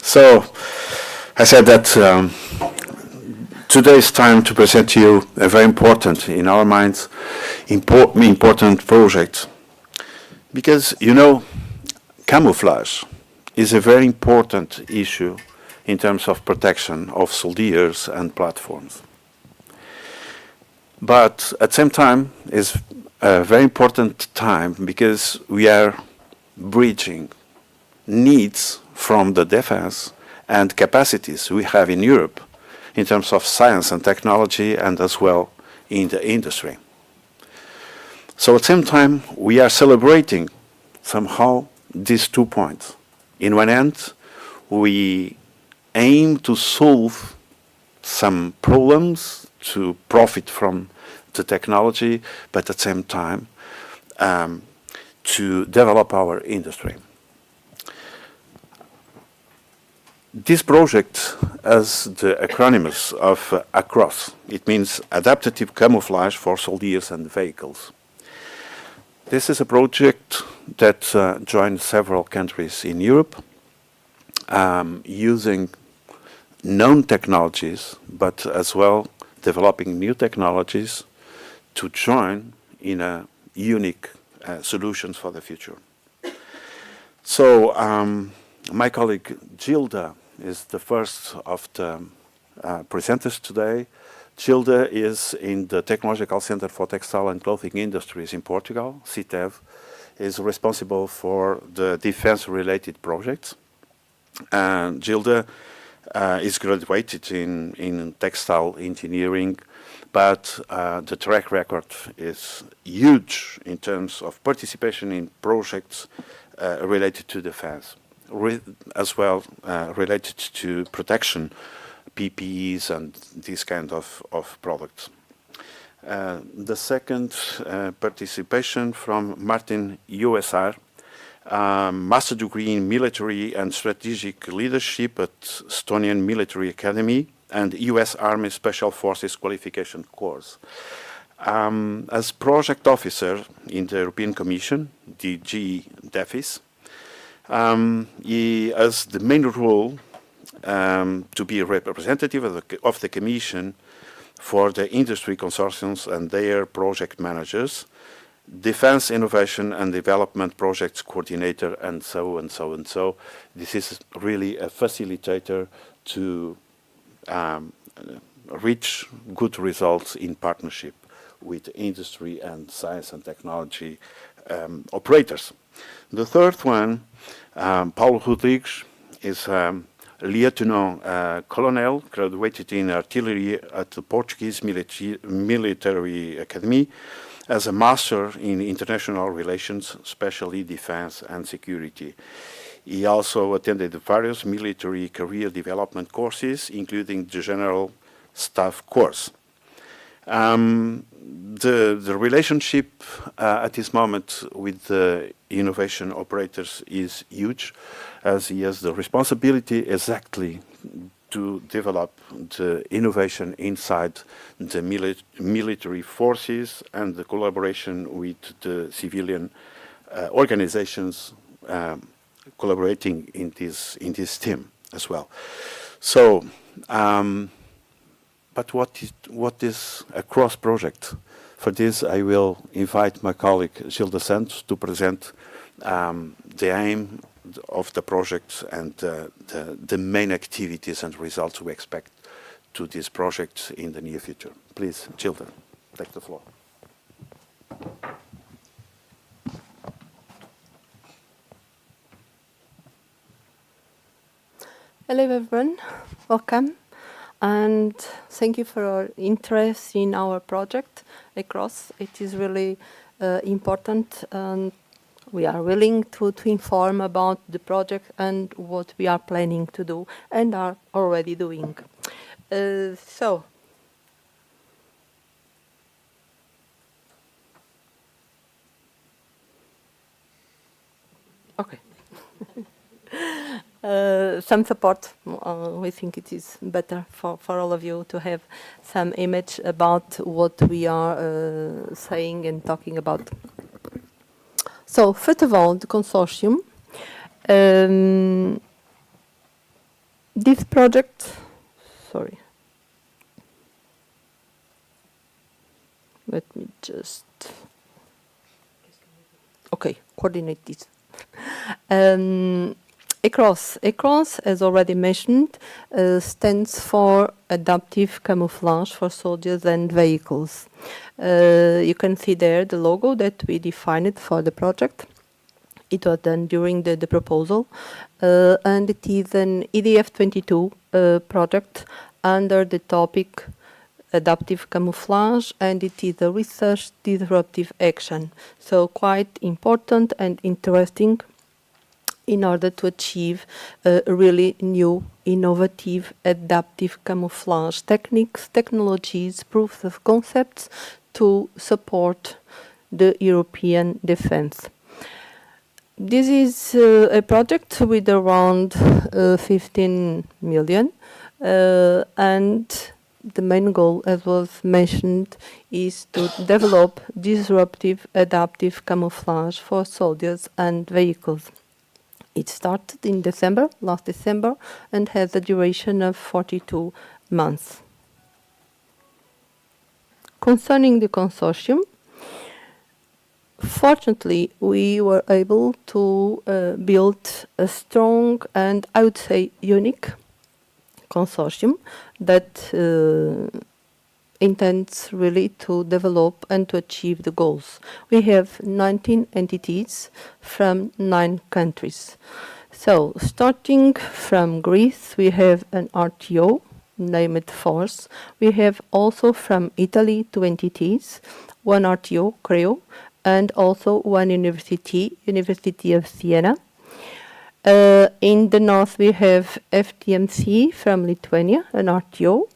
So I said that today is time to present to you a very important, in our minds, important project. Because, you know, camouflage is a very important issue in terms of protection of soldiers and platforms. But at the same time, it's a very important time because we are bridging needs from the defense and capacities we have in Europe in terms of science and technology and as well in the industry. So at the same time, we are celebrating somehow these 2 points. In one end, we aim to solve some problems to profit from the technology, but at the same time to develop our industry. This project has the acronyms of ACROSS. It means Adaptive Camouflage for Soldiers and Vehicles. This is a project that joined several countries in Europe using known technologies, but as well developing new technologies to join in a unique solutions for the future. So my colleague Gilda is the first of the presenters today. Gilda is in the Technological Centre for Textile and Clothing Industries in Portugal, CITEVE, is responsible for the defense-related projects. And Gilda is graduated in textile engineering, but the track record is huge in terms of participation in projects related to defense, as well related to protection, PPEs and this kind of products. The second participation from Martin USR, master degree in military and strategic leadership at Estonian Military Academy and US Army Special Forces qualification course. As project officer in the European Commission, DG DEFIS, he has the main role to be a representative of the Commission for the industry consortiums and their project managers, defense innovation and development projects coordinator, and so and so and so. This is really a facilitator to reach good results in partnership with industry and science and technology operators. The third one, Paulo Rodrigues, is Lieutenant Colonel, graduated in artillery at the Portuguese Military Academy, as a master in international relations, especially defense and security. He also attended various military career development courses, including the General Staff course. The relationship at this moment with the innovation operators is huge, as he has the responsibility exactly to develop the innovation inside the military forces and the collaboration with the civilian organizations collaborating in this team as well. So, but what is a cross project? For this, I will invite my colleague Gilda Santos to present the aim of the project and the main activities and results we expect to this project in the near future. Please, Gilda, take the floor. Hello everyone, welcome, and thank you for your interest in our project across. It is really important, and we are willing to inform about the project and what we are planning to do and are already doing. Okay. Some support. We think it is better for all of you to have some image about what we are saying and talking about. So, first of all, the consortium. This project, sorry, let me just, okay, coordinate this. ECROS, as already mentioned, stands for Adaptive Camouflage for Soldiers and Vehicles. You can see there the logo that we defined for the project. It was done during the proposal, and it is an EDF 22 project under the topic Adaptive Camouflage, and it is a research disruptive action. So quite important and interesting in order to achieve really new, innovative, adaptive camouflage techniques, technologies, proofs of concepts to support the European defense. This is a project with around 15 million, and the main goal, as was mentioned, is to develop disruptive, adaptive camouflage for soldiers and vehicles. It started in December, last December, and has a duration of 42 months. Concerning the consortium, fortunately, we were able to build a strong and, I would say, unique consortium that intends really to develop and to achieve the goals. We have 19 entities from 9 countries. So, starting from Greece, we have an RTO, named Force. We have also from Italy 2 entities, 1 RTO, Creo, and also 1 University of Siena. In the north, we have FTMC from Lithuania, an RTO.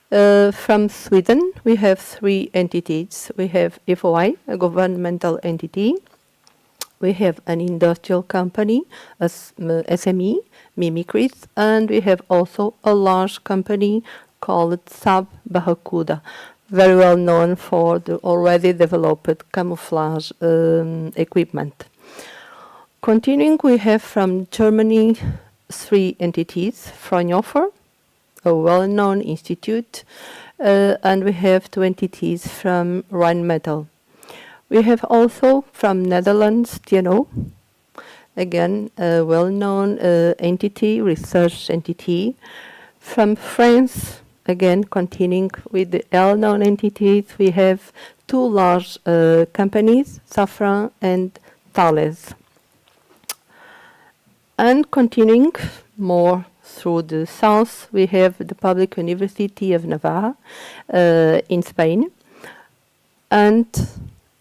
From Sweden, we have 3 entities. We have FOI, a governmental entity. We have an industrial company, a SME, Mimicries, and we have also a large company called Saab Barracuda, very well known for the already developed camouflage equipment. Continuing, we have from Germany 3 entities, Fraunhofer, a well-known institute, and we have 2 entities from Rheinmetall. We have also from Netherlands, TNO, again a well-known entity, research entity. From France, again continuing with the well-known entities, we have 2 large companies, Safran and Thales. And continuing more through the south, we have the Public University of Navarra in Spain. And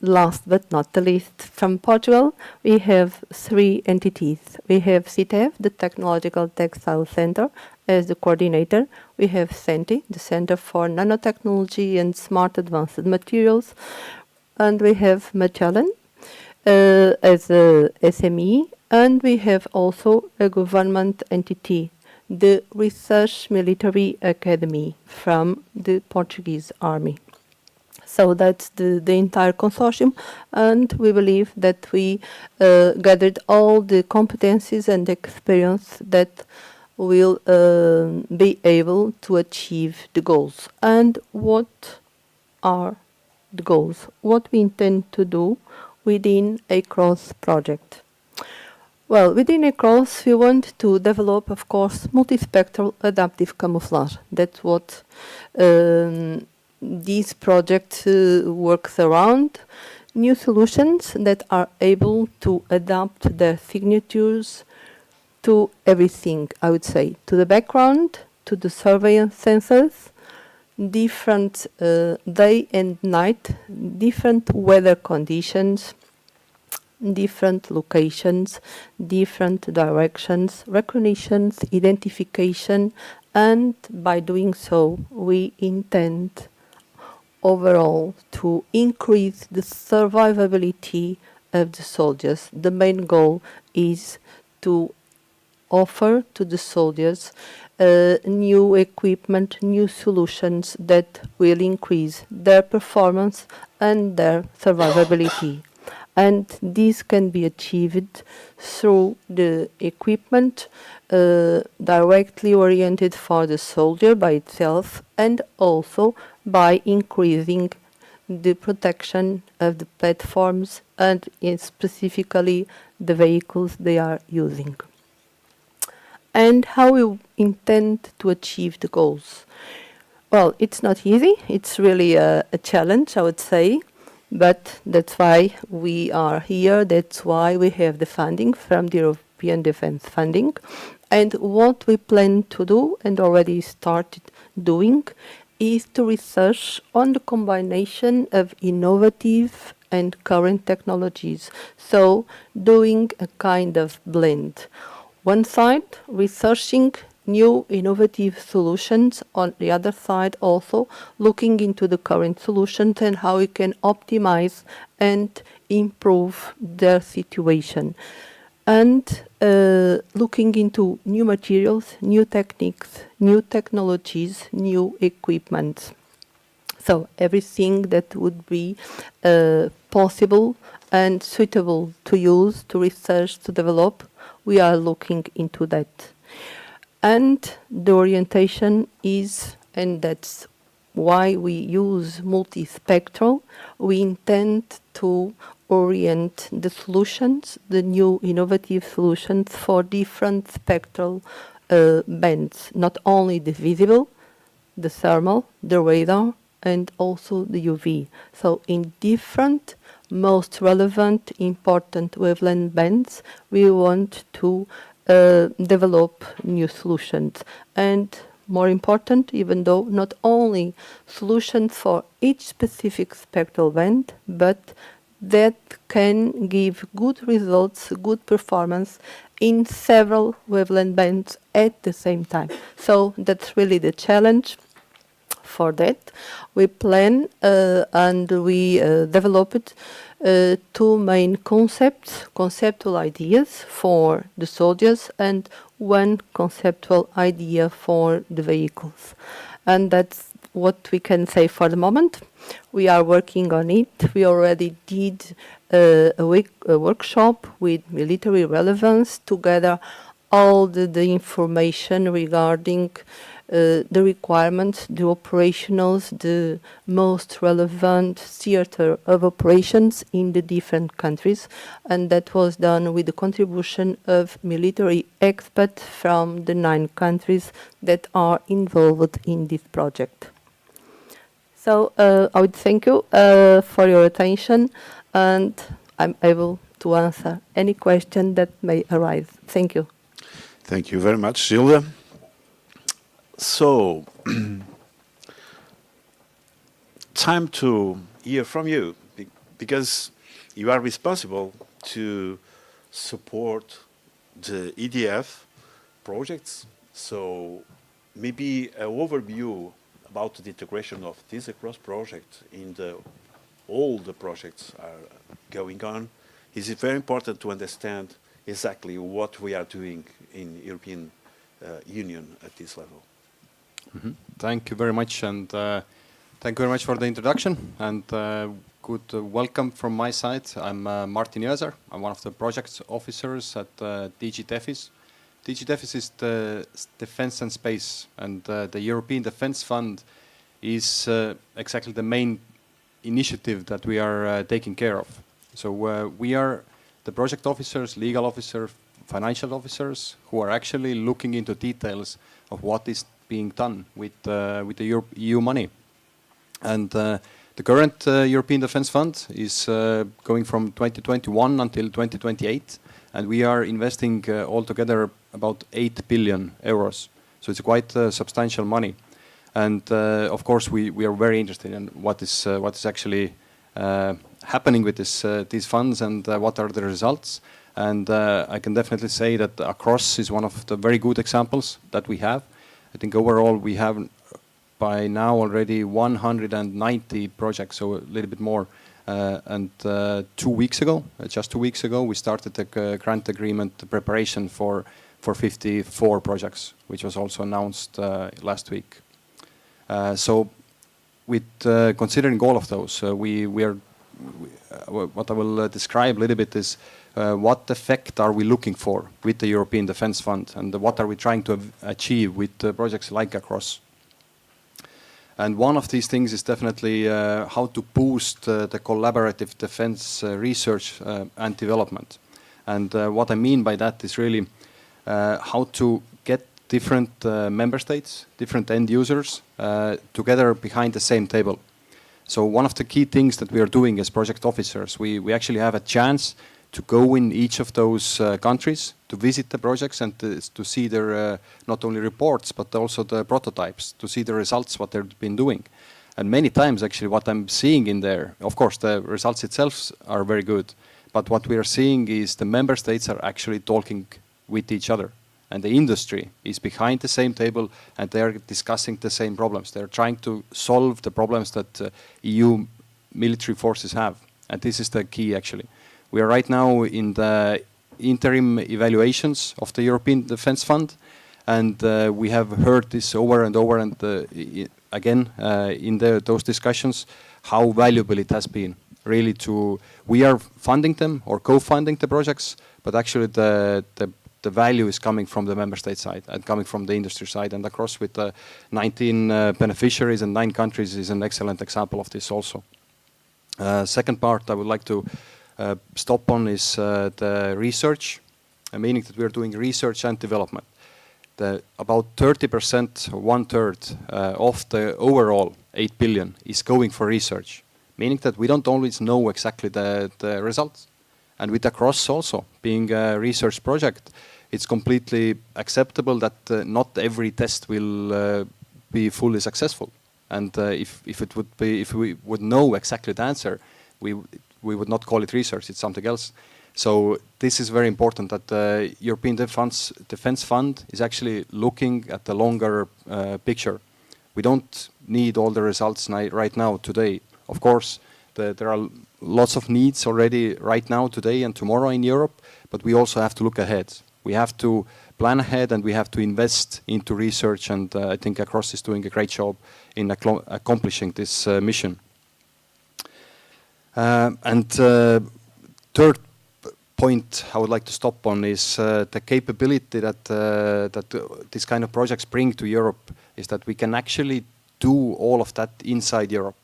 last but not the least, from Portugal, we have 3 entities. We have CITEVE, the Technological Textile Centre, as the coordinator. We have CENTI, the Centre for Nanotechnology and Smart Advanced Materials. And we have Magellan as a SME. And we have also a government entity, the Research Military Academy from the Portuguese Army. So that's the entire consortium, and we believe that we gathered all the competencies and experience that will be able to achieve the goals. And what are the goals? What we intend to do within a CROSS project? Well, within ECROS, we want to develop, of course, multispectral adaptive camouflage. That's what this project works around. New solutions that are able to adapt their signatures to everything, I would say, to the background, to the surveillance sensors, different day and night, different weather conditions, different locations, different directions, recognitions, identification, and by doing so, we intend overall to increase the survivability of the soldiers. The main goal is to offer to the soldiers new equipment, new solutions that will increase their performance and their survivability. And this can be achieved through the equipment directly oriented for the soldier by itself, and also by increasing the protection of the platforms and specifically the vehicles they are using. And how we intend to achieve the goals. Well, it's not easy. It's really a challenge, I would say. But that's why we are here. That's why we have the funding from the European Defence Funding. And what we plan to do, and already started doing, is to research on the combination of innovative and current technologies. So doing a kind of blend. One side, researching new innovative solutions. On the other side, also looking into the current solutions and how we can optimize and improve their situation. And looking into new materials, new techniques, new technologies, new equipment. So everything that would be possible and suitable to use, to research, to develop, we are looking into that. And the orientation is, and that's why we use multispectral, we intend to orient the solutions, the new innovative solutions for different spectral bands, not only the visible, the thermal, the radar, and also the UV. So in different, most relevant, important wavelength bands, we want to develop new solutions. And more important, even though not only solutions for each specific spectral band, but that can give good results, good performance in several wavelength bands at the same time. So that's really the challenge. For that, we plan and we developed two main conceptual ideas for the soldiers and one conceptual idea for the vehicles. And that's what we can say for the moment. We are working on it. We already did a workshop with military relevance to gather all the information regarding the requirements, the operationals, the most relevant theater of operations in the different countries. And that was done with the contribution of military experts from the 9 countries that are involved in this project. So I would thank you for your attention, and I'm able to answer any question that may arise. Thank you. Thank you very much, Silvia. So, time to hear from you, because you are responsible to support the EDF projects. So, maybe an overview about the integration of this across project in all the projects are going on. Is it very important to understand exactly what we are doing in European Union at this level? Mm-hmm. Thank you very much, and thank you very much for the introduction, and good welcome from my side. I'm Martin Esaar. I'm one of the project officers at DG Defis. DG Defis is the defense and space, and the European Defence Fund is exactly the main initiative that we are taking care of. So we are the project officers, legal officers, financial officers who are actually looking into details of what is being done with the EU money. And the current European Defence Fund is going from 2021 until 2028, and we are investing altogether about 8 billion euros. So it's quite substantial money. And of course, we are very interested in what is actually happening with these funds and what are the results. And I can definitely say that Across is one of the very good examples that we have. I think overall we have by now already 190 projects, so a little bit more. And 2 weeks ago, just 2 weeks ago, we started the grant agreement preparation for 54 projects, which was also announced last week. So with considering all of those, we are what I will describe a little bit is what effect are we looking for with the European Defence Fund, and what are we trying to achieve with projects like Across. And one of these things is definitely how to boost the collaborative defense research and development. And what I mean by that is really how to get different member states, different end users together behind the same table. So one of the key things that we are doing as project officers, we actually have a chance to go in each of those countries, to visit the projects and to see their not only reports, but also the prototypes, to see the results, what they've been doing. And many times actually what I'm seeing in there, of course the results itself are very good, but what we are seeing is the member states are actually talking with each other. And the industry is behind the same table and they're discussing the same problems. They're trying to solve the problems that EU military forces have. And this is the key actually. We are right now in the interim evaluations of the European Defence Fund, and we have heard this over and over and again in those discussions how valuable it has been. Really, we are funding them or co-funding the projects, but actually the value is coming from the member state side and coming from the industry side, and Across with 19 beneficiaries and 9 countries is an excellent example of this also. Second part I would like to stop on is the research, meaning that we are doing research and development. About 30%, or 1/3 of the overall 8 billion is going for research, meaning that we don't always know exactly the results. And with Across also, being a research project, it's completely acceptable that not every test will be fully successful. And if we would know exactly the answer, we would not call it research, it's something else. So this is very important that the European Defence Fund is actually looking at the longer picture. We don't need all the results right now, today. Of course, there are lots of needs already right now, today and tomorrow in Europe, but we also have to look ahead. We have to plan ahead and we have to invest into research, and I think Across is doing a great job in accomplishing this mission. Third point I would like to stop on is the capability that these kind of projects bring to Europe is that we can actually do all of that inside Europe.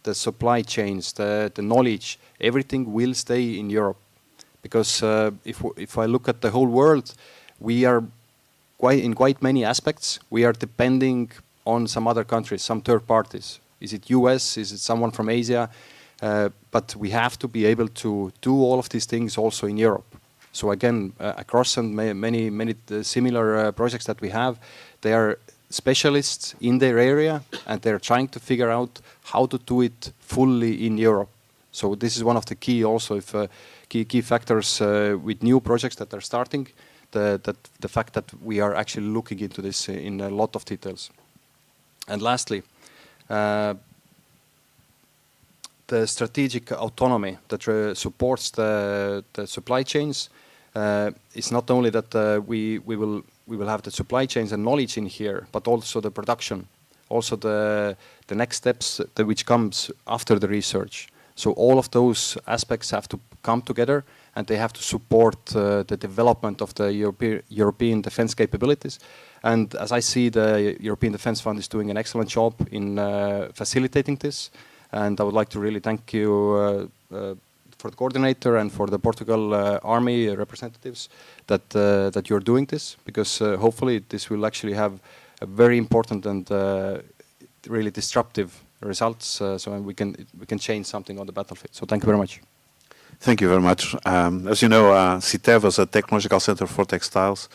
The supply chains, the knowledge, everything will stay in Europe. Because if I look at the whole world, we are in quite many aspects, we are depending on some other countries, some third parties. Is it US? Is it someone from Asia? But we have to be able to do all of these things also in Europe. So again, Across and many similar projects that we have, they are specialists in their area and they're trying to figure out how to do it fully in Europe. So this is one of the key also, key factors with new projects that are starting, the fact that we are actually looking into this in a lot of details. And lastly, the strategic autonomy that supports the supply chains is not only that we will have the supply chains and knowledge in here, but also the production, also the next steps which comes after the research. So all of those aspects have to come together and they have to support the development of the European defense capabilities. And as I see, the European Defence Fund is doing an excellent job in facilitating this. And I would like to really thank you for the coordinator and for the Portugal Army representatives that you're doing this, because hopefully this will actually have a very important and really disruptive results, so we can change something on the battlefield. So thank you very much. Thank you very much. As you know, CITEVE, as a technological center for textiles,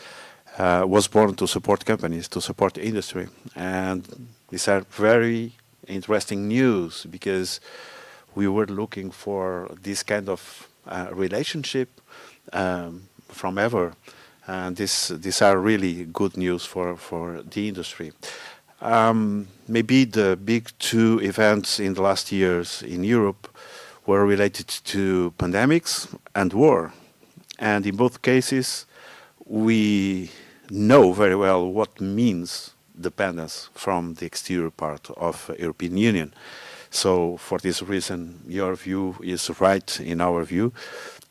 was born to support companies, to support industry. And these are very interesting news, because we were looking for this kind of relationship from ever. And these are really good news for the industry. Maybe the big 2 events in the last years in Europe were related to pandemics and war. And in both cases, we know very well what means dependence from the exterior part of European Union. So for this reason, your view is right in our view.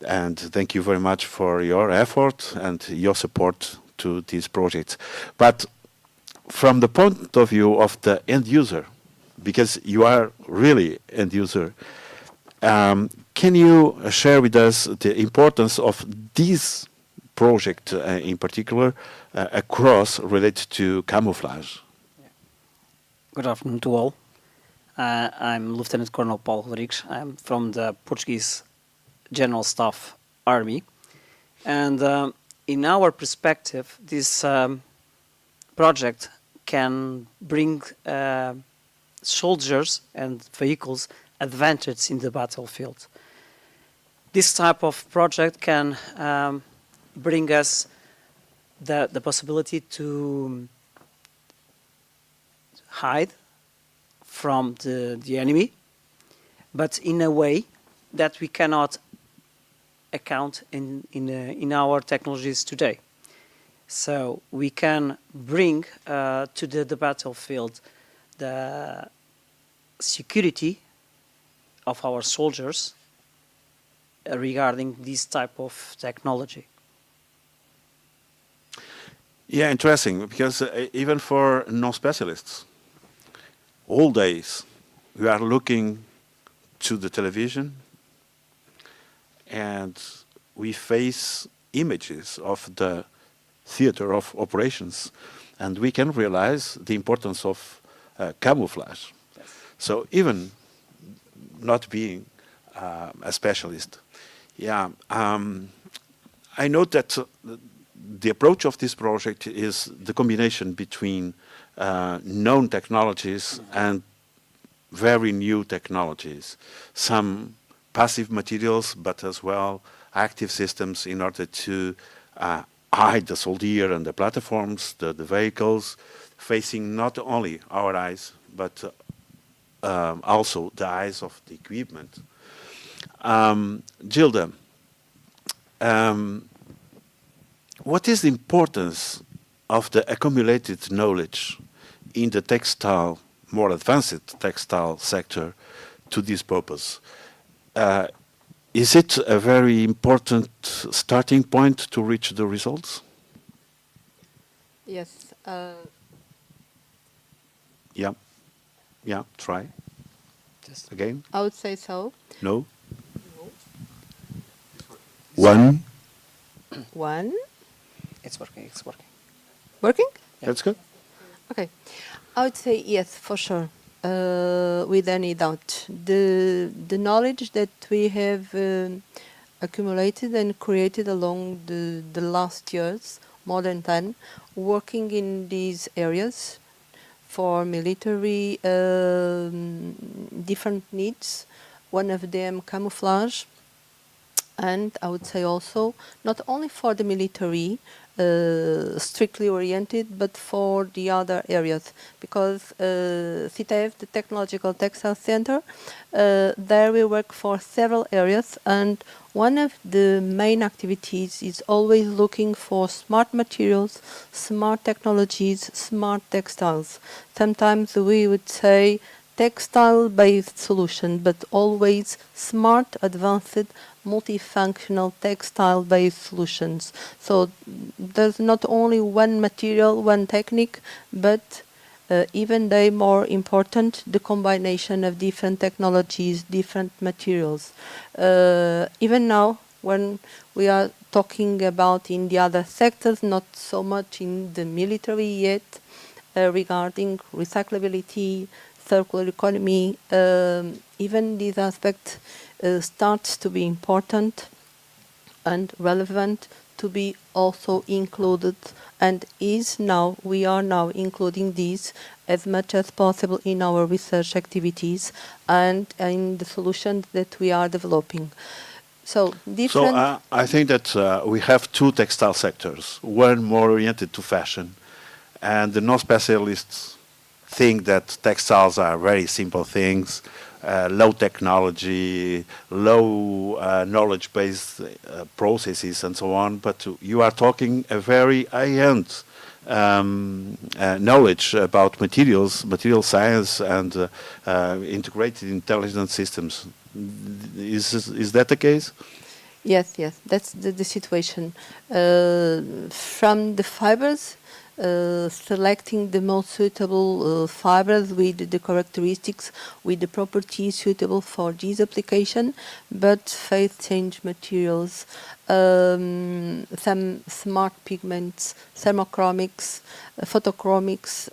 And thank you very much for your effort and your support to these projects. But from the point of view of the end user, because you are really end user, can you share with us the importance of this project in particular across related to camouflage? Good afternoon to all. I'm Lieutenant Colonel Paulo Rodrigues. I'm from the Portuguese General Staff Army. And in our perspective, this project can bring soldiers and vehicles advantage in the battlefield. This type of project can bring us the possibility to hide from the enemy, but in a way that we cannot account in our technologies today. So we can bring to the battlefield the security of our soldiers regarding this type of technology. Yeah, interesting, because even for non-specialists, all days we are looking to the television and we face images of the theater of operations, and we can realize the importance of camouflage. Yes. So even not being a specialist, yeah, I note that the approach of this project is the combination between known technologies and very new technologies. Some passive materials, but as well active systems in order to hide the soldier and the platforms, the vehicles, facing not only our eyes, but also the eyes of the equipment. Gilda, what is the importance of the accumulated knowledge in the textile, more advanced textile sector to this purpose? Is it a very important starting point to reach the results? Yes. Yeah. Yeah, try. Just Again? I would say so. No? One. One. it's working. It's working. Working? That's good. Okay. I would say yes, for sure. With any doubt. The knowledge that we have accumulated and created along the last years, more than 10, working in these areas for military different needs. One of them camouflage, and I would say also not only for the military strictly oriented, but for the other areas, because CITEVE, the Technological Textile Centre, there we work for several areas, and one of the main activities is always looking for smart materials, smart technologies, smart textiles. Sometimes we would say textile-based solution, but always smart, advanced, multifunctional textile-based solutions. So there's not only one material, one technique, but even they more important, the combination of different technologies, different materials. Even now, when we are talking about in the other sectors, not so much in the military yet, regarding recyclability, circular economy, even this aspect starts to be important and relevant to be also included, and we are now including these as much as possible in our research activities and in the solutions that we are developing. So different. So I think that we have two textile sectors, one more oriented to fashion, and the non-specialists think that textiles are very simple things, low technology, low knowledge-based processes and so on, but you are talking a very high-end knowledge about materials, material science, and integrated intelligence systems. Is that the case? Yes, yes, that's the situation. From the fibers, selecting the most suitable fibers with the characteristics, with the properties suitable for this application, but phase change materials, some smart pigments, thermochromics, photochromics,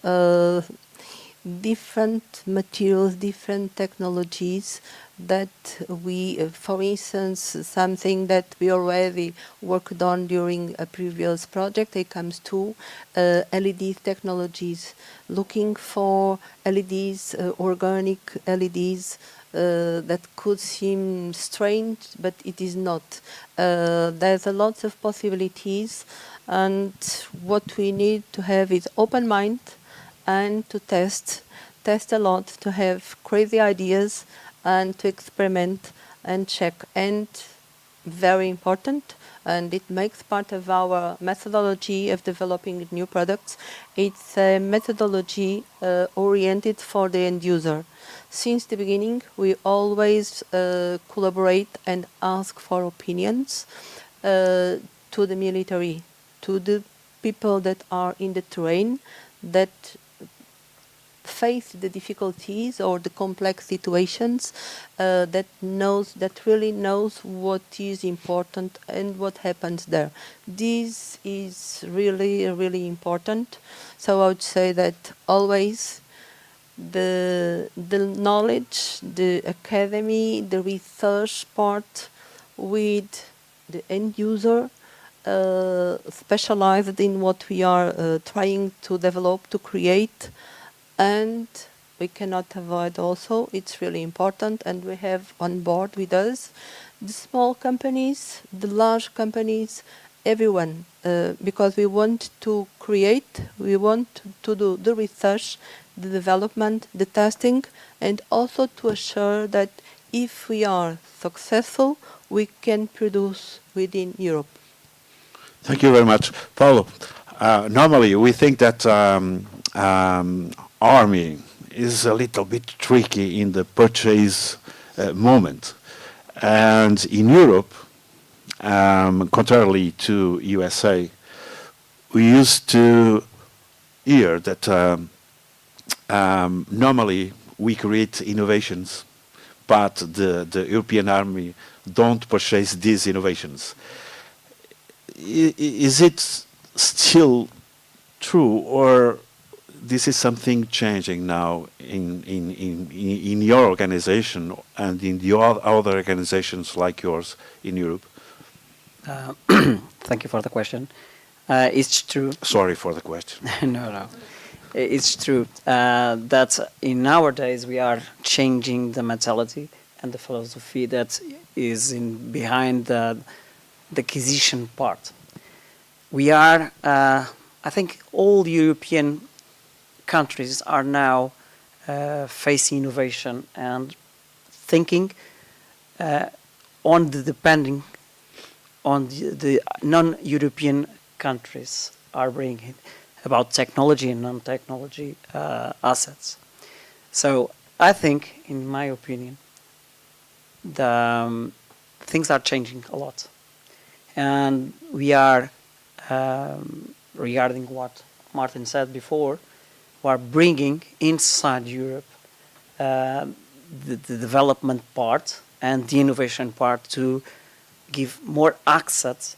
different materials, different technologies that we, for instance, something that we already worked on during a previous project, it comes to LED technologies, looking for LEDs, organic LEDs, that could seem strange, but it is not. There's a lot of possibilities, and what we need to have is open mind, and to test a lot, to have crazy ideas, and to experiment and check. And very important, and it makes part of our methodology of developing new products, it's a methodology oriented for the end user. Since the beginning, we always collaborate and ask for opinions to the military, to the people that are in the terrain, that face the difficulties or the complex situations, that really knows what is important and what happens there. This is really, really important. So I would say that always the knowledge, the academy, the research part with the end user, specialized in what we are trying to develop, to create. And we cannot avoid also, it's really important, and we have on board with us the small companies, the large companies, everyone, because we want to create, we want to do the research, the development, the testing, and also to assure that if we are successful, we can produce within Europe. Thank you very much. Paulo, normally we think that army is a little bit tricky in the purchase moment. And in Europe, contrarily to USA, we used to hear that normally we create innovations, but the European army don't purchase these innovations. Is it still true, or this is something changing now in your organization and in the other organizations like yours in Europe? Thank you for the question. It's true. Sorry for the question. No. It's true that in nowadays we are changing the mentality and the philosophy that is behind the acquisition part. We are, I think, all European countries are now facing innovation and thinking on the depending on the non-European countries are bringing about technology and non-technology assets. So I think, in my opinion, the things are changing a lot, and we are regarding what Martin said before. We are bringing inside Europe the development part and the innovation part to give more access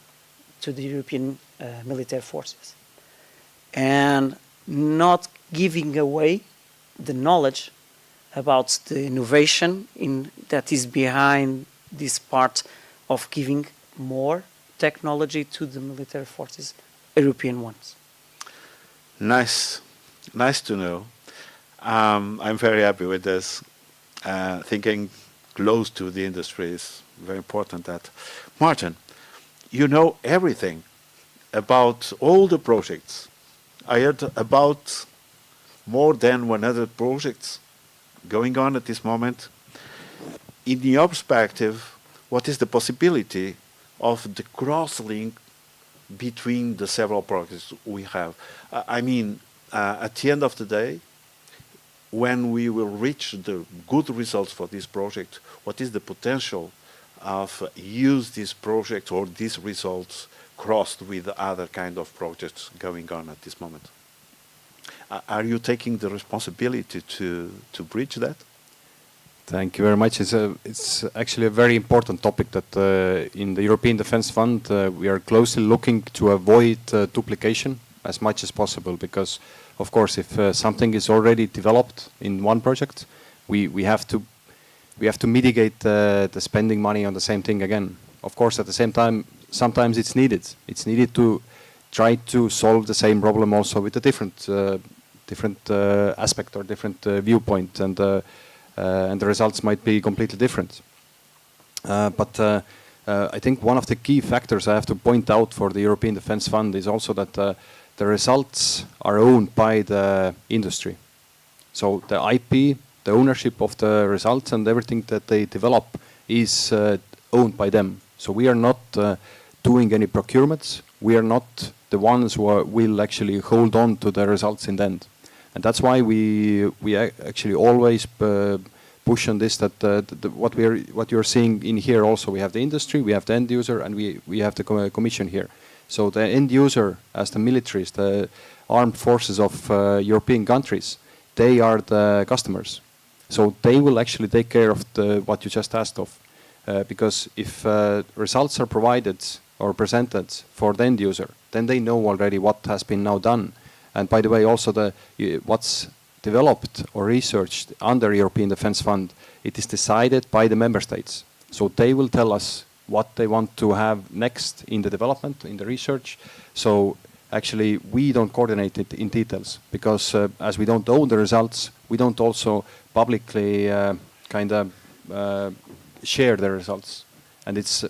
to the European military forces, and not giving away the knowledge about the innovation that is behind this part of giving more technology to the military forces, European ones. Nice to know. I'm very happy with this. Thinking close to the industry is very important. That Martin, you know everything about all the projects. I heard about more than 100 projects going on at this moment. In your perspective, what is the possibility of the cross-link between the several projects we have. I mean, at the end of the day, when we will reach the good results for this project, what is the potential of use this project or these results crossed with other kind of projects going on at this moment? Are you taking the responsibility to bridge that? Thank you very much. It's actually a very important topic that in the European Defence Fund we are closely looking to avoid duplication as much as possible, because of course if something is already developed in one project, we have to mitigate the spending money on the same thing again. Of course, at the same time, sometimes it's needed. It's needed to try to solve the same problem also with a different aspect or different viewpoint, and the results might be completely different. But I think one of the key factors I have to point out for the European Defence Fund is also that the results are owned by the industry. So the IP, the ownership of the results and everything that they develop is owned by them. So we are not doing any procurements. We are not the ones who will actually hold on to the results in the end. And that's why we actually always push on this, that what you're seeing in here also, we have the industry, we have the end user, and we have the commission here. So the end user, as the militaries, the armed forces of European countries, they are the customers. So they will actually take care of what you just asked of. Because if results are provided or presented for the end user, then they know already what has been now done. And by the way, also what's developed or researched under European Defence Fund, it is decided by the member states. So they will tell us what they want to have next in the development, in the research. So actually we don't coordinate it in details, because as we don't own the results, we don't also publicly share the results. And it's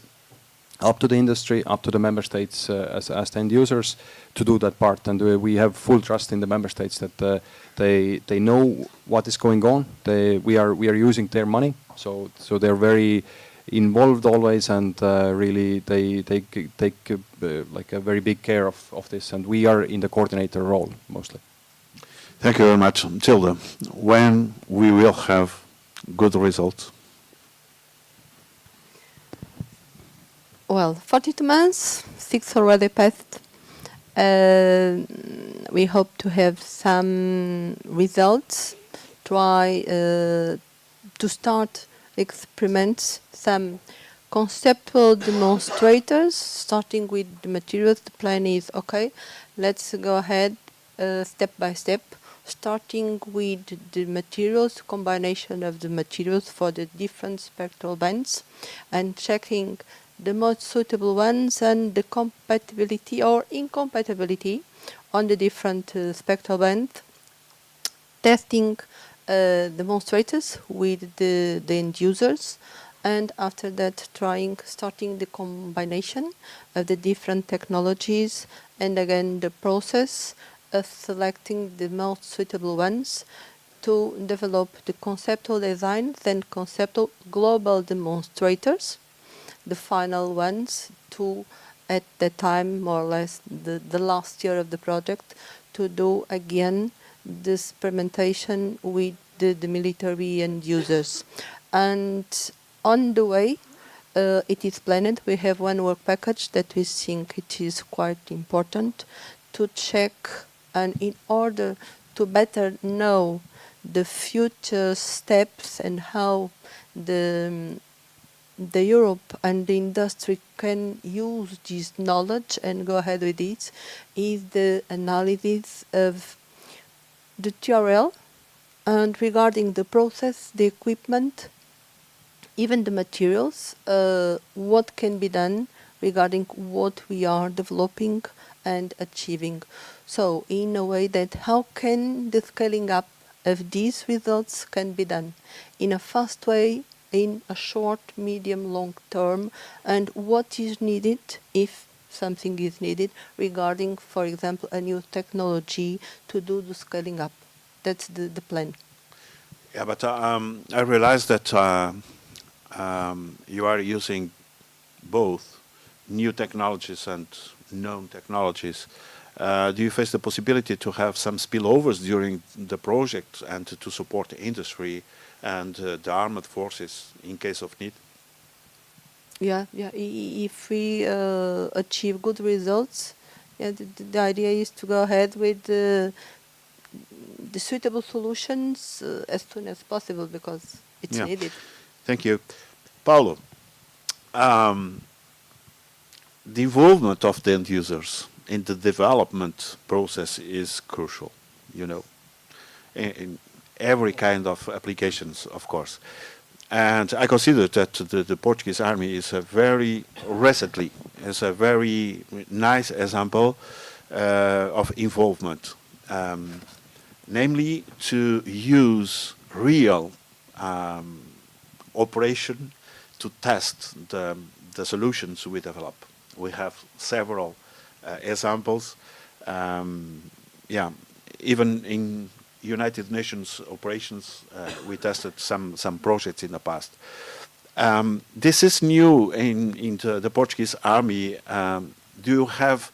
up to the industry, up to the member states as the end users to do that part. And we have full trust in the member states that they know what is going on. We are using their money, so they're very involved always, and really they take like a very big care of this. And we are in the coordinator role mostly. Thank you very much. Tilde, when we will have good results? Well, 42 months, 6 already passed. We hope to have some results, try to start experiments, some conceptual demonstrators, starting with the materials. The plan is, okay, let's go ahead step by step, starting with the materials, combination of the materials for the different spectral bands, and checking the most suitable ones and the compatibility or incompatibility on the different spectral bands, testing demonstrators with the end users, and after that starting the combination of the different technologies, and again the process of selecting the most suitable ones to develop the conceptual design, then conceptual global demonstrators, the final ones to, at the time more or less the last year of the project, to do again the experimentation with the military end users. And on the way, it is planned, we have one work package that we think it is quite important to check, and in order to better know the future steps and how the Europe and the industry can use this knowledge and go ahead with it, is the analysis of the TRL, and regarding the process, the equipment, even the materials, what can be done regarding what we are developing and achieving. So in a way that how can the scaling up of these results can be done in a fast way, in a short, medium, long term, and what is needed if something is needed regarding, for example, a new technology to do the scaling up. That's the plan. Yeah, but I realize that you are using both new technologies and known technologies. Do you face the possibility to have some spillovers during the project and to support the industry and the armed forces in case of need? Yeah, yeah. If we achieve good results, yeah, the idea is to go ahead with the suitable solutions as soon as possible because it's Yeah. needed. Thank you. Paulo, the involvement of the end users in the development process is crucial, you know, in every kind of applications, of course. And I consider that the Portuguese army is a very nice example of involvement, namely to use real operation to test the solutions we develop. We have several examples. Yeah, even in United Nations operations, we tested some projects in the past. This is new in the Portuguese army. Do you have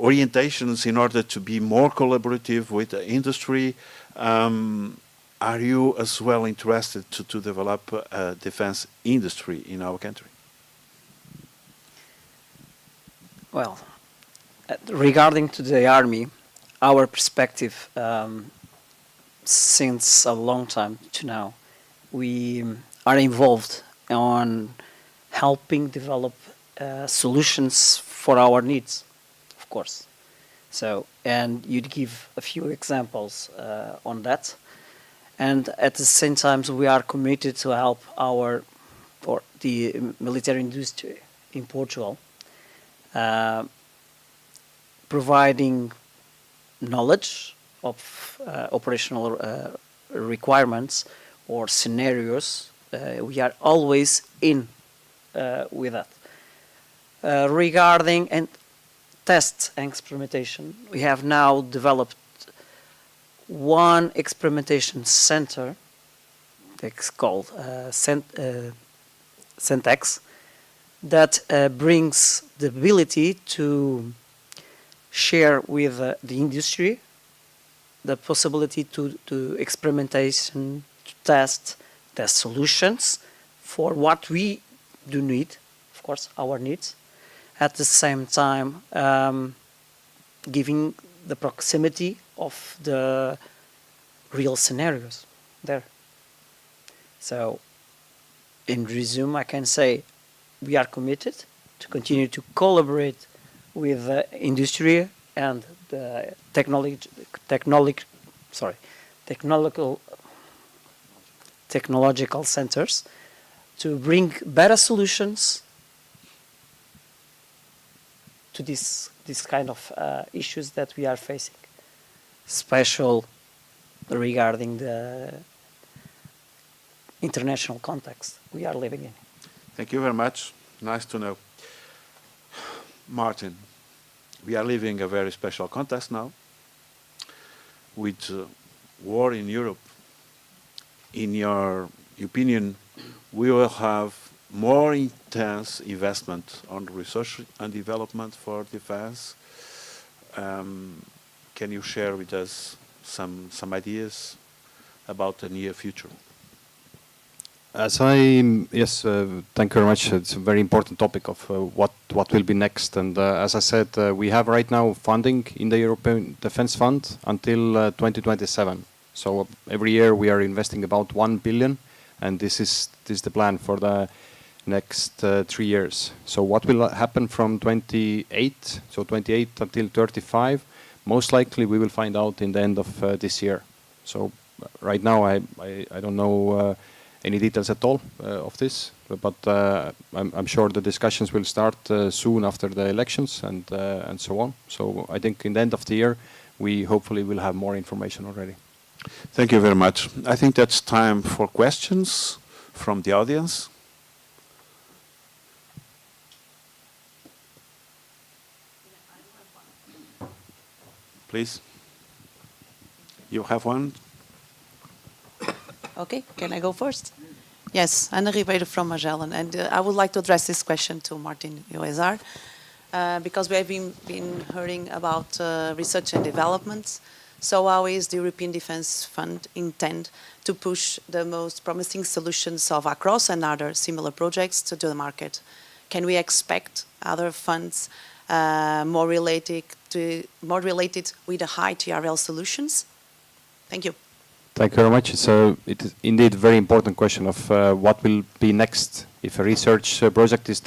orientations in order to be more collaborative with the industry? Are you as well interested to develop a defense industry in our country? Well, regarding to the army, our perspective since a long time to now, we are involved on helping develop solutions for our needs, of course. So, and you'd give a few examples on that. And at the same time, we are committed to help the military industry in Portugal, providing knowledge of operational requirements or scenarios. We are always in with that. Regarding and test and experimentation, we have now developed one experimentation center. It's called Centex, that brings the ability to share with the industry the possibility to experimentation, to test the solutions for what we do need, of course, our needs. At the same time, giving the proximity of the real scenarios there. So, in resume, I can say we are committed to continue to collaborate with the industry and the technological centers to bring better solutions to this kind of issues that we are facing, especially regarding the international context we are living in. Thank you very much. Nice to know. Martin, we are living a very special context now with war in Europe. In your opinion, we will have more intense investment on research and development for defense. Can you share with us some ideas about the near future? Yes, thank you very much. It's a very important topic of what will be next. And as I said, we have right now funding in the European Defence Fund until 2027. So every year we are investing about 1 billion, and this is the plan for the next 3 years. So what will happen from 28 until 35? Most likely we will find out in the end of this year. So right now I don't know any details at all of this, but I'm sure the discussions will start soon after the elections and so on. So I think in the end of the year we hopefully will have more information already. Thank you very much. I think that's time for questions from the audience. Please. You have one? Okay, can I go first? Yes, Ana Ribeiro from Magellan, and I would like to address this question to Martin Esaar. because we have been hearing about research and development. So how is the European Defence Fund intend to push the most promising solutions of ACROSS and other similar projects to the market? Can we expect other funds more related with the high TRL solutions? Thank you. Thank you very much. It is indeed a very important question of what will be next if a research project is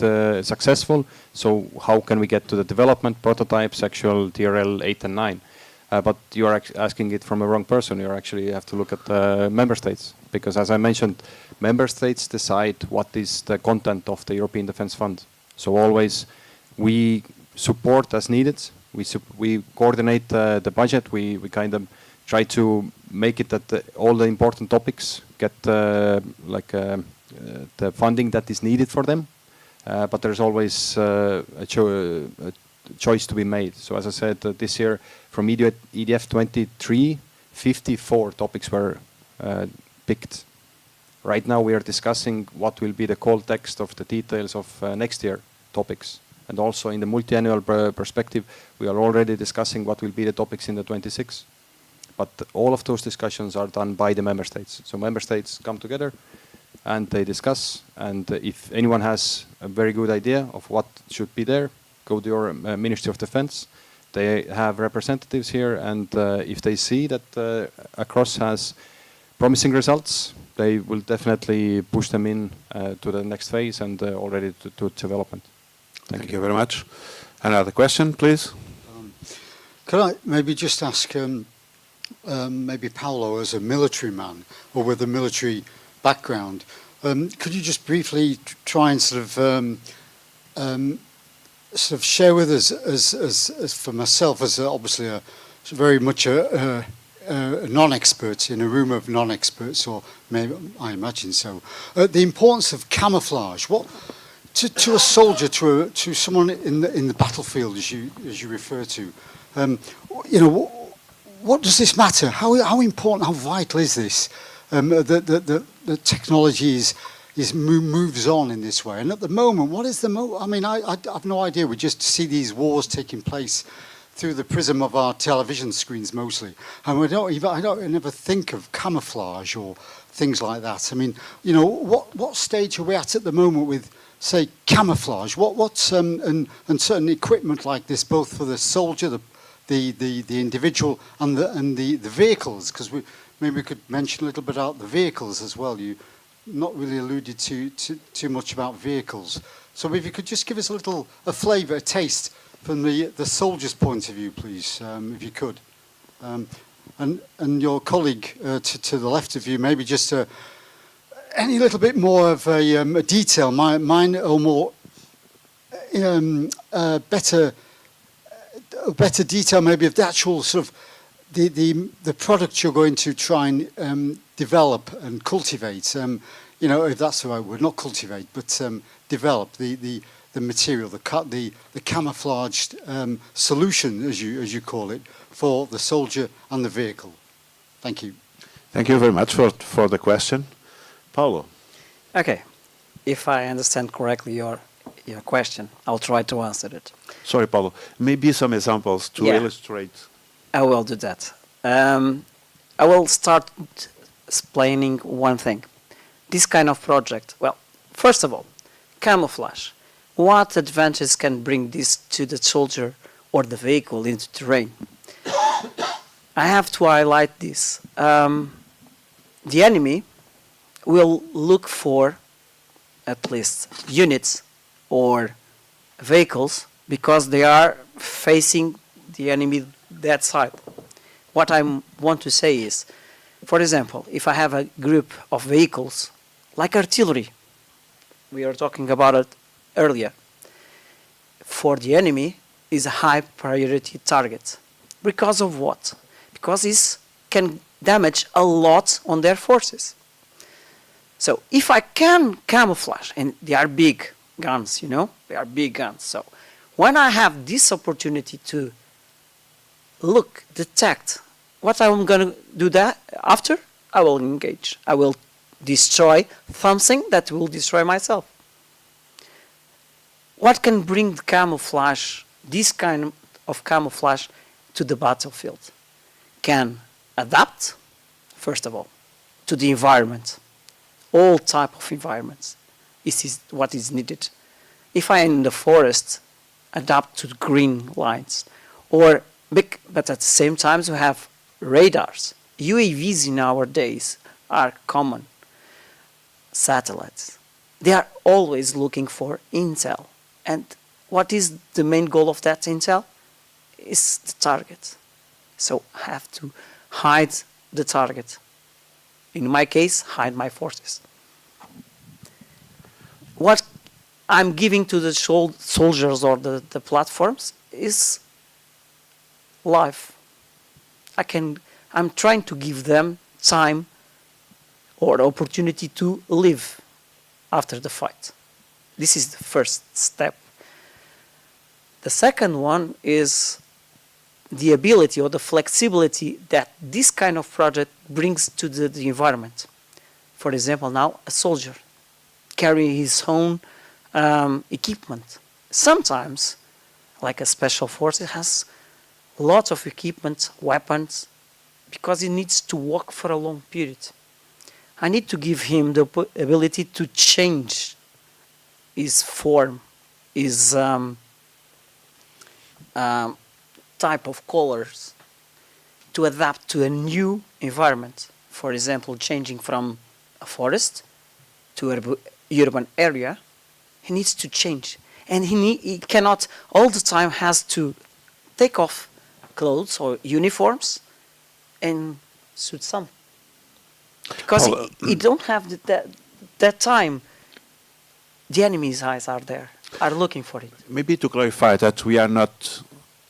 successful. So how can we get to the development, prototypes, actual TRL 8 and 9? But you are asking it from a wrong person. You actually have to look at the member states. Because as I mentioned, member states decide what is the content of the European Defence Fund. So always we support as needed. We coordinate the budget. We kind of try to make it that all the important topics get the funding that is needed for them. But there's always a choice to be made. So as I said, this year from EDF 23, 54 topics were picked. Right now we are discussing what will be the call text of the details of next year topics. And also in the multi-annual perspective, we are already discussing what will be the topics in the 26. But all of those discussions are done by the member states. So member states come together and they discuss. And if anyone has a very good idea of what should be there, go to your Ministry of Defense. They have representatives here, and if they see that ACROSS has promising results, they will definitely push them in to the next phase and already to development. Thank you very much. Another question, please. Could I maybe just ask maybe Paolo, as a military man or with a military background, could you just briefly try and sort of share with us, as for myself, as obviously very much a non-expert in a room of non-experts, or maybe I imagine so, the importance of camouflage. What to a soldier, to someone in the battlefield, as you refer to, what does this matter? How important, how vital is this? The technology moves on in this way, and at the moment, what is the I mean, I have no idea. We just see these wars taking place through the prism of our television screens mostly, and I don't never think of camouflage or things like that. I mean, what stage are we at the moment with, say, camouflage? What's and certain equipment like this, both for the soldier, the individual, and the vehicles, because maybe we could mention a little bit about the vehicles as well. You not really alluded to too much about vehicles. So if you could just give us a flavour, a taste from the soldier's point of view, please, if you could. And your colleague to the left of you, maybe just any little bit more of a detail, mine or more better detail maybe of the actual sort of the product you're going to try and develop and cultivate. If that's the right word, not cultivate, but develop the material, the camouflaged solution, as you call it, for the soldier and the vehicle. Thank you. Thank you very much for the question. Paolo. Okay. If I understand correctly your question, I'll try to answer it. Sorry, Paolo. Maybe some examples to illustrate. I will do that. I will start explaining one thing. This kind of project, well, first of all, camouflage. What advantages can bring this to the soldier or the vehicle into terrain? I have to highlight this. The enemy will look for at least units or vehicles because they are facing the enemy that side. What I want to say is, for example, if I have a group of vehicles, like artillery, we were talking about it earlier, for the enemy is a high priority target. Because of what? Because this can damage a lot on their forces. So if I can camouflage, and they are big guns, they are big guns. So when I have this opportunity to detect what I'm going to do that after, I will engage. I will destroy something that will destroy myself. what can bring camouflage, this kind of camouflage, to the battlefield? Can adapt, first of all, to the environment, all type of environments. This is what is needed. If I am in the forest, adapt to the green lines, but at the same time we have radars. UAVs in our days are common. Satellites. They are always looking for intel. And what is the main goal of that intel? Is the target. So I have to hide the target. In my case, hide my forces. What I'm giving to the soldiers or the platforms is life. I'm trying to give them time or opportunity to live after the fight. This is the first step. The second one is the ability or the flexibility that this kind of project brings to the environment. For example, now a soldier carry his own equipment. Sometimes, like a special force, it has lots of equipment, weapons, because he needs to walk for a long period. I need to give him the ability to change his form, his type of colors, to adapt to a new environment. For example, changing from a forest to an urban area, he needs to change. And he cannot all the time has to take off clothes or uniforms and suit some. Because he don't have that time. The enemy's eyes are there, are looking for it. Maybe to clarify that we are not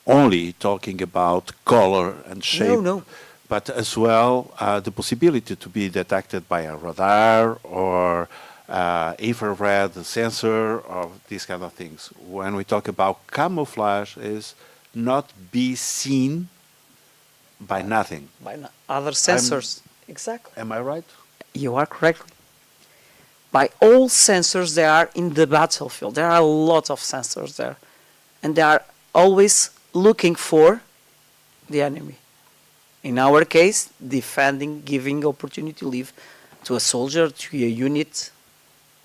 only talking about color and shape, No. but as well the possibility to be detected by a radar or infrared sensor or these kind of things. When we talk about camouflage, is not be seen by nothing. By other sensors. Exactly. Am I right? You are correct. By all sensors they are in the battlefield. There are a lot of sensors there. And they are always looking for the enemy. In our case, defending, giving opportunity to live to a soldier, to a unit.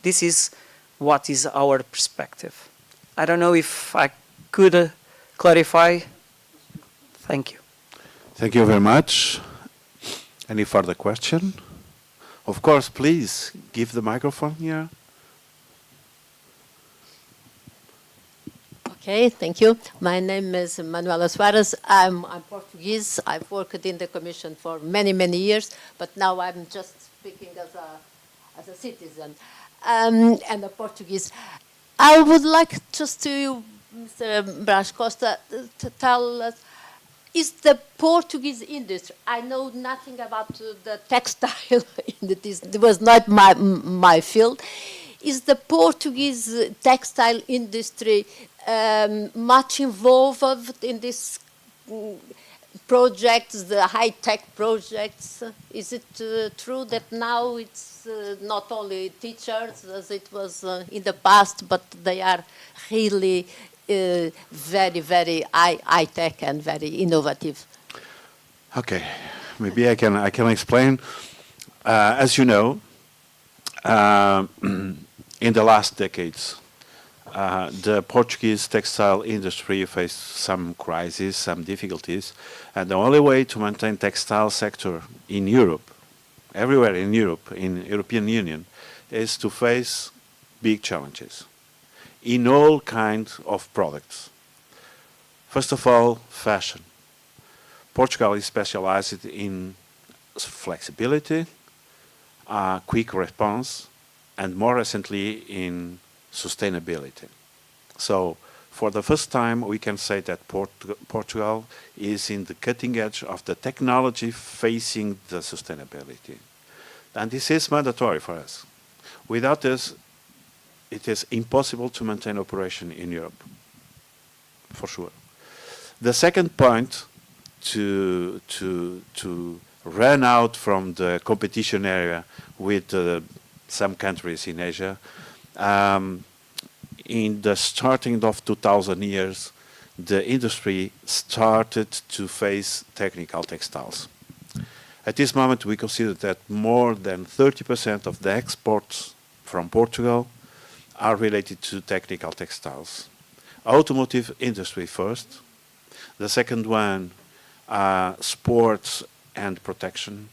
This is what is our perspective. I don't know if I could clarify. Thank you. Thank you very much. Any further question? Of course, please give the microphone here. Okay, thank you. My name is Manuela Soares. I'm Portuguese. I've worked in the Commission for many, many years, but now I'm just speaking as a citizen and a Portuguese. I would like just to, Mr. Brás Costa, to tell us, is the Portuguese industry, I know nothing about the textile industry, it was not my field. Is the Portuguese textile industry much involved in these projects, the high-tech projects? Is it true that now it's not only teachers as it was in the past, but they are really very, very high-tech and very innovative? Okay, maybe I can explain. As you know, in the last decades, the Portuguese textile industry faced some crises, some difficulties, and the only way to maintain textile sector in Europe, everywhere in Europe, in European Union, is to face big challenges in all kinds of products. First of all, fashion. Portugal is specialized in flexibility, quick response, and more recently in sustainability. So for the first time we can say that Portugal is in the cutting edge of the technology facing the sustainability. And this is mandatory for us. Without this, it is impossible to maintain operation in Europe, for sure. The second point to run out from the competition area with some countries in Asia, in the starting of 2000 years, the industry started to face technical textiles. At this moment, we consider that more than 30% of the exports from Portugal are related to technical textiles. Automotive industry first. The second one, sports and protection.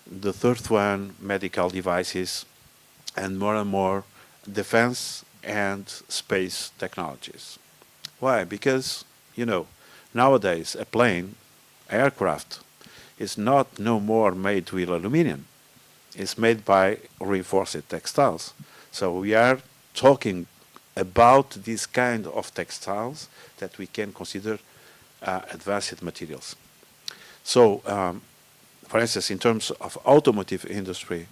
The third one, medical devices. And more, defense and space technologies. Why? Because, you know, nowadays a plane, aircraft, is not no more made with aluminum. It's made by reinforced textiles. So we are talking about this kind of textiles that we can consider advanced materials. So, for instance, in terms of automotive industry,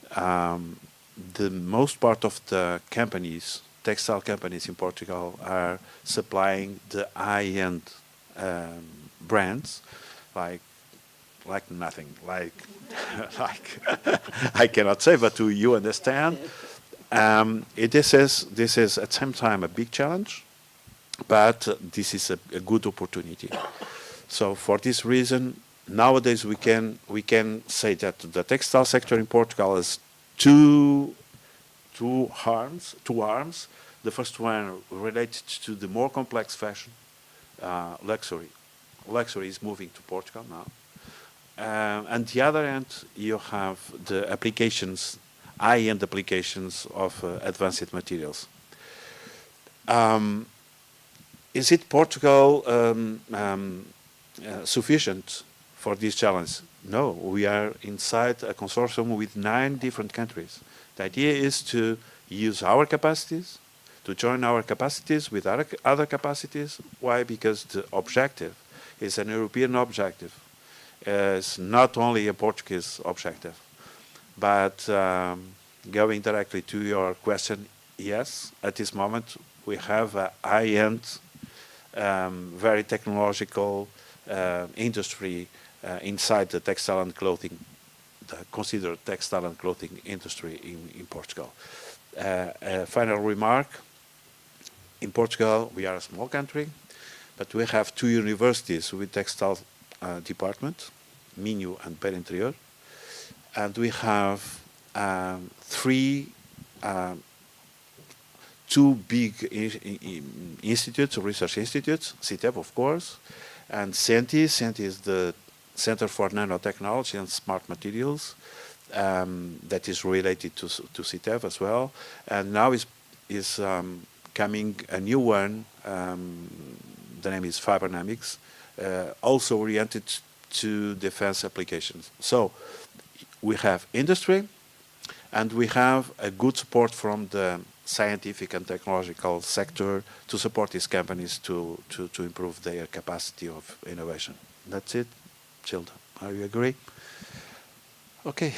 the most part of the companies, textile companies in Portugal, are supplying the high-end brands, like nothing, like I cannot say, but you understand. This is at the same time a big challenge, but this is a good opportunity. So for this reason, nowadays we can say that the textile sector in Portugal has two arms. The first one related to the more complex fashion, luxury. Luxury is moving to Portugal now. And the other end, you have the applications, high-end applications of advanced materials. Is it Portugal sufficient for this challenge? No, we are inside a consortium with 9 different countries. The idea is to use our capacities, to join our capacities with other capacities. Why? Because the objective is an European objective. It's not only a Portuguese objective. But going directly to your question, yes, at this moment we have a high-end, very technological industry inside the textile and clothing, the considered textile and clothing industry in Portugal. A final remark, in Portugal we are a small country, but we have 2 universities with textile department, Minho and Beira Interior, and we have 2 big institutes, research institutes, CITEVE of course, and CENTI. CENTI is the Center for Nanotechnology and Smart Materials, that is related to CITEVE as well. And now is coming a new one, the name is Fibernamics, also oriented to defense applications. So we have industry, and we have a good support from the scientific and technological sector to support these companies to improve their capacity of innovation. That's it, Childa. Are you agree? Okay,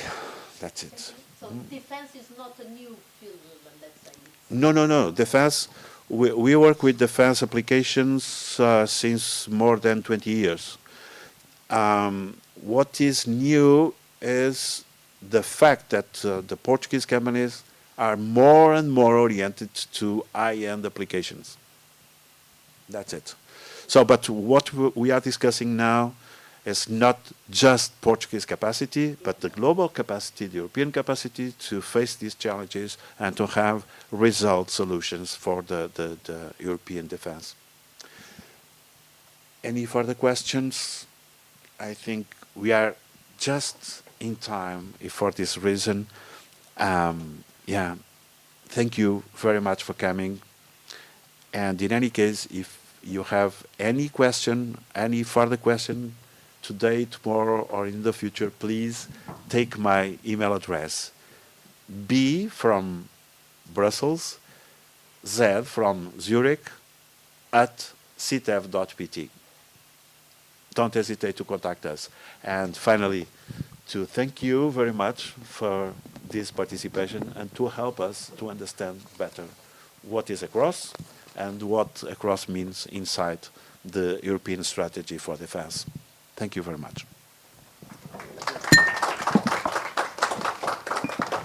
that's it. So defense is not a new field, let's say. No. Defense, we work with defense applications since more than 20 years. What is new is the fact that the Portuguese companies are more and more oriented to high-end applications. That's it. So, but what we are discussing now is not just Portuguese capacity, but the global capacity, the European capacity to face these challenges and to have result solutions for the European defense. Any further questions? I think we are just in time for this reason. Yeah, thank you very much for coming. And in any case, if you have any question, any further question today, tomorrow, or in the future, please take my email address. B from Brussels, Z from Zurich, at citeve.pt. Don't hesitate to contact us. And finally, to thank you very much for this participation and to help us to understand better what is across and what across means inside the European strategy for defense. Thank you very much.